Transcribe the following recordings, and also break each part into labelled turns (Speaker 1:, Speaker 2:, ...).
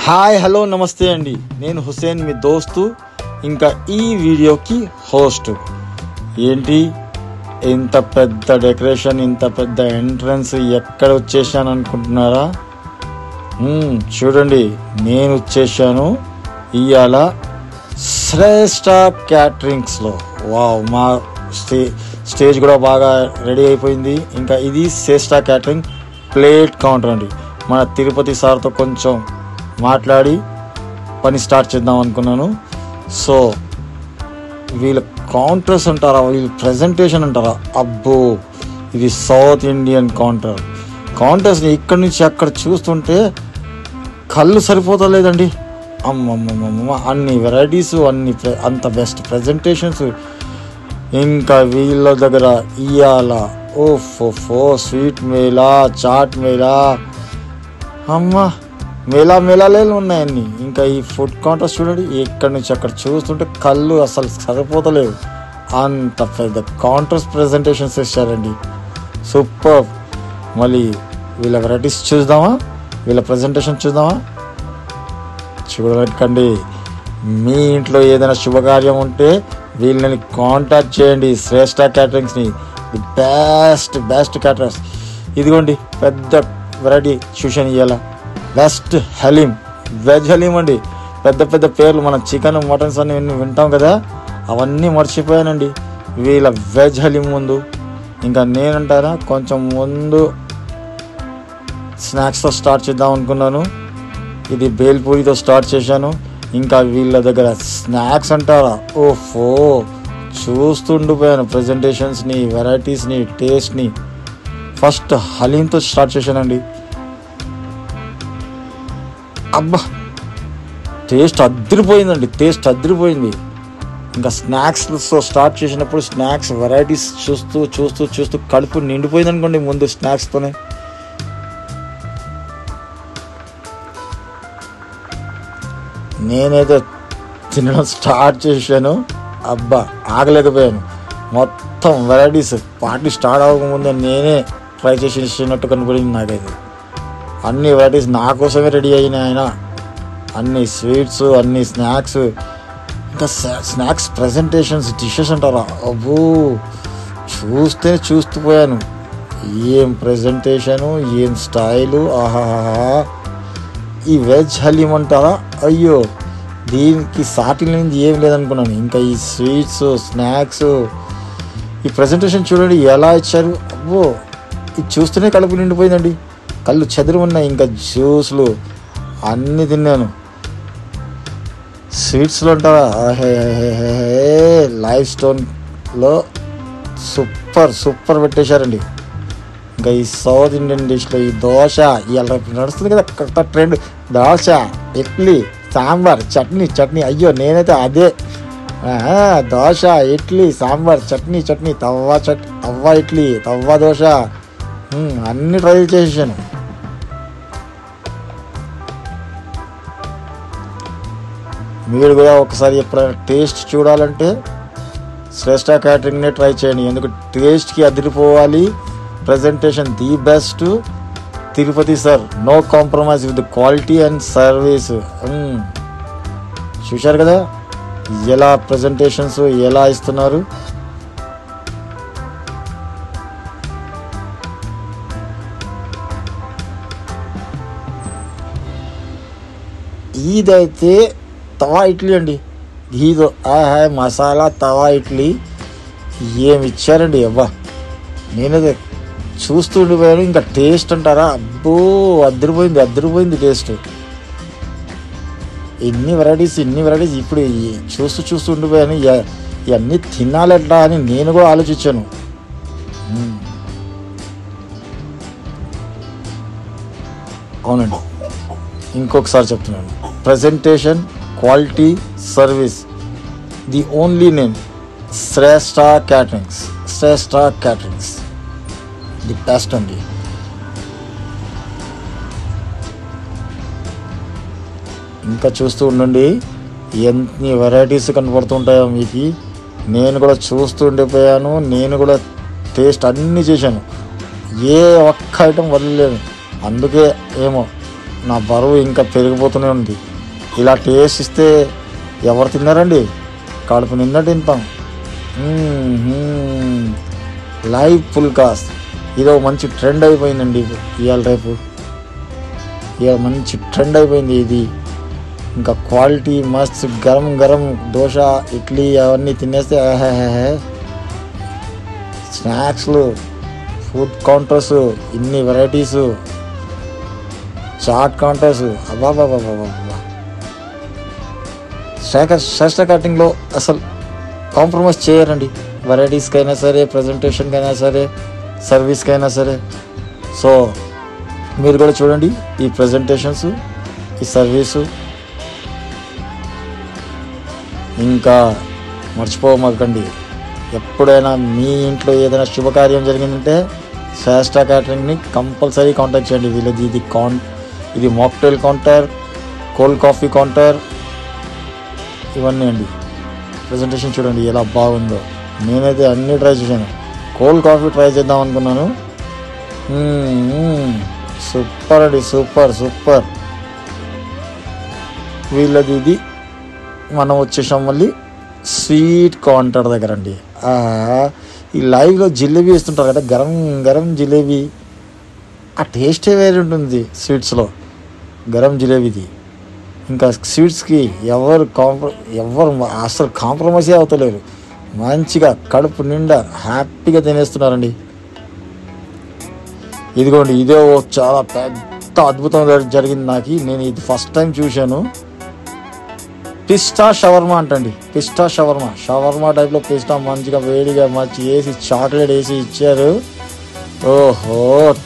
Speaker 1: Hi hello నమస్తే అండి. నేను హుసేన్, మీ దోస్తు, ఇంకా ఈ వీడియోకి హోస్ట్. ఏంటి ఇంత పెద్ద డెకరేషన్, ఇంత పెద్ద ఎంట్రన్స్ ఎక్కడ వచ్చేసాను అనుకుంటున్నారా? చూడండి, నేను వచ్చేసాను ఇవాళ శ్రేష్ఠ క్యాటరింగ్స్లో. వావ్, మా స్టేజ్ కూడా బాగా రెడీ అయిపోయింది. ఇంకా ఇది శ్రేష్ఠ క్యాటరింగ్ ప్లేట్ కౌంటర్ అండి. మన తిరుపతి సార్తో కొంచెం మాట్లాడి పని స్టార్ట్ చేద్దాం అనుకున్నాను. సో వీళ్ళ కౌంటర్స్ అంటారా, వీళ్ళ ప్రజెంటేషన్ అంటారా, అబ్బో ఇది సౌత్ ఇండియన్ కౌంటర్స్ని ఇక్కడి నుంచి అక్కడ చూస్తుంటే కళ్ళు సరిపోతలేదండి. అమ్మమ్మమ్మ, అన్ని వెరైటీస్, అంత బెస్ట్ ప్రజెంటేషన్స్. ఇంకా వీళ్ళ దగ్గర ఇయాల స్వీట్ మేళా, చాట్ మేళా, అమ్మ మేళాలే ఉన్నాయన్నీ. ఇంకా ఈ ఫుడ్ కౌంటర్స్ చూడండి, ఎక్కడి నుంచి అక్కడ చూస్తుంటే కళ్ళు అసలు సరిపోతలేవు. అంత పెద్ద కౌంటర్స్ ప్రజెంటేషన్స్ ఇచ్చారండి, సూపర్. మళ్ళీ వీళ్ళ వెరైటీస్ చూద్దామా, వీళ్ళ ప్రజెంటేషన్ చూద్దామా? చూడకండి, మీ ఇంట్లో ఏదైనా శుభకార్యం ఉంటే వీళ్ళని కాంటాక్ట్ చేయండి, శ్రేష్ఠ క్యాటరింగ్స్ని. The best caterers. ఇదిగోండి పెద్ద వెరైటీ చూసాను ఇవాళ. బెస్ట్ హలీం, వెజ్ హలీం అండి. పెద్ద పేర్లు, మనం చికెన్ మటన్స్ అన్ని వింటాం కదా, అవన్నీ మర్చిపోయానండి వీళ్ళ వెజ్ హలీం ముందు. ఇంకా నేనంటారా కొంచెం ముందు స్నాక్స్తో స్టార్ట్ చేద్దాం అనుకున్నాను. ఇది బేల్పూరితో స్టార్ట్ చేశాను. ఇంకా వీళ్ళ దగ్గర స్నాక్స్ అంటారా, చూస్తుండిపోయాను ప్రజెంటేషన్స్ని, వెరైటీస్ని, టేస్ట్ని. ఫస్ట్ హలీంతో స్టార్ట్ చేశానండి. అబ్బా, టేస్ట్ అదిరిపోయింది. ఇంకా స్నాక్స్తో స్టార్ట్ చేసినప్పుడు స్నాక్స్ వెరైటీస్ చూస్తూ కడుపు నిండిపోయింది అనుకోండి ముందు స్నాక్స్తోనే. నేనైతే తినడం స్టార్ట్ చేశాను. అబ్బా, ఆగలేకపోయాను. మొత్తం వెరైటీస్ పార్టీ స్టార్ట్ అవ్వకముందే నేనే ట్రై చేసినట్టు కనపడింది నాకైతే. అన్ని వెరైటీస్ నా కోసమే రెడీ అయినాయి ఆయన. అన్ని స్వీట్స్, అన్ని స్నాక్స్, ఇంకా స్నాక్స్ ప్రజెంటేషన్స్, డిషెస్ అంటారా, అబ్బో చూస్తూ పోయాను. ఏం ప్రజెంటేషను, ఏం స్టైలు, ఆహాహా. ఈ వెజ్ హలీం అంటారా, అయ్యో దీనికి సాటి నుంచి ఏం లేదనుకున్నాను. ఇంకా ఈ స్వీట్స్, స్నాక్స్, ఈ ప్రజెంటేషన్ చూడండి ఎలా ఇచ్చారు. అబ్బో, ఇది చూస్తూనే కడుపు నిండిపోయిందండి, కళ్ళు చెదిరి ఉన్నాయి. ఇంకా జ్యూస్లు అన్నీ తిన్నాను. స్వీట్స్లో అంటారా, లైవ్ స్టోన్లో సూపర్ పెట్టేశారండి. ఇంకా ఈ సౌత్ ఇండియన్ డిష్లో ఈ దోశ, ఇవాళ నడుస్తుంది కదా కొత్త ట్రెండ్, దోశ, ఇడ్లీ, సాంబార్, చట్నీ. అయ్యో నేనైతే అదే దోశ, ఇడ్లీ, సాంబార్, చట్నీ, తవ్వ ఇడ్లీ, తవ్వ దోశ అన్నీ ట్రై చేసాను. మీరు కూడా ఒకసారి ఎప్పుడైనా టేస్ట్ చూడాలంటే శ్రేష్ఠ క్యాటరింగ్నే ట్రై చేయండి. ఎందుకంటే టేస్ట్కి అదిరిపోవాలి, presentation the best. Tirupati sir, no compromise with quality and service. చూశారు కదా ఎలా ప్రజెంటేషన్స్ ఎలా ఇస్తున్నారు. ఇదైతే తవా ఇడ్లీ అండి, ఘీతో మసాలా తవా ఇడ్లీ ఏమి ఇచ్చారండి. అబ్బా, నేనైతే చూస్తూ ఉండిపోయాను. ఇంకా టేస్ట్ అంటారా, అబ్బో అదిరిపోయింది టేస్ట్. ఎన్ని వెరైటీస్ ఇప్పుడు చూస్తూ ఉండిపోయాను. ఇవన్నీ తినాలెట్లా అని నేను కూడా ఆలోచించాను. అవునండి, ఇంకొకసారి చెప్తున్నాను, presentation, quality, service, the only name Shreshtha caterings, the best అండి. ఇంకా చూస్తూ ఉండండి, ఎన్ని వెరైటీస్ కనపడుతుంటాయో మీకు. నేను కూడా చూస్తూ ఉండిపోయాను. నేను కూడా టేస్ట్ అన్నీ చేశాను, ఏ ఒక్క ఐటెం వదలలేదు. అందుకే ఏమో నా బరువు ఇంకా పెరిగిపోతూనే ఉంది. ఇలా టేస్ట్ ఇస్తే ఎవరు తిన్నారండి? కడుపు నిండా తింటాం. లైవ్ పుల్కాస్ ఇదో మంచి ట్రెండ్ అయిపోయిందండి ఇవాళ రేపు. ఇక మంచి ట్రెండ్ అయిపోయింది ఇది. ఇంకా క్వాలిటీ మస్త్ గరం గరం దోశ, ఇడ్లీ అవన్నీ తినేస్తే స్నాక్స్లు, ఫుడ్ కౌంటర్స్, ఇన్ని వెరైటీస్, చాట్ కౌంటర్స్, అబ్బాబాబాబా. శ్రేష్ఠ క్యాటరింగ్లో అసలు కాంప్రమైజ్ చేయరండి. వెరైటీస్కైనా సరే, ప్రజెంటేషన్కైనా సరే, సర్వీస్కైనా సరే. సో మీరు కూడా చూడండి ఈ ప్రజెంటేషన్స్, ఈ సర్వీసు. ఇంకా మర్చిపోమాకండి, ఎప్పుడైనా మీ ఇంట్లో ఏదైనా శుభకార్యం జరిగిందంటే శ్రేష్ఠ క్యాటరింగ్ని కంపల్సరీ కాంటాక్ట్ చేయండి. వీళ్ళది ఇది mocktail counter, cold coffee counter, ఇవన్నీ అండి. ప్రజెంటేషన్ చూడండి ఎలా బాగుందో. నేనైతే అన్నీ ట్రై చేశాను. కోల్డ్ కాఫీ ట్రై చేద్దాం అనుకున్నాను. సూపర్ అండి, సూపర్ సూపర్. వీళ్ళది ఇది. మనం వచ్చేసాం మళ్ళీ స్వీట్ కౌంటర్ దగ్గర అండి. ఈ లైవ్లో జిలేబీ ఇస్తుంటారు కదా, గరం గరం జిలేబీ. ఆ టేస్టే వేరే ఉంటుంది స్వీట్స్లో, గరం జిలేబీది. ఇంకా స్వీట్స్కి ఎవరు అసలు కాంప్రమైజే అవుతలేరు. మంచిగా కడుపు నిండా హ్యాపీగా తినేస్తున్నారండి. ఇదిగోండి, ఇదే చాలా పెద్ద అద్భుతం జరిగింది నాకు. నేను ఇది ఫస్ట్ టైం చూశాను. పిస్టా షవర్మా అంటండి. పిస్టా షవర్మా టైప్లో పిస్టా మంచిగా వేడిగా మంచి వేసి చాక్లెట్ వేసి ఇచ్చారు. ఓహో,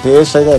Speaker 1: టేస్ట్ అయితే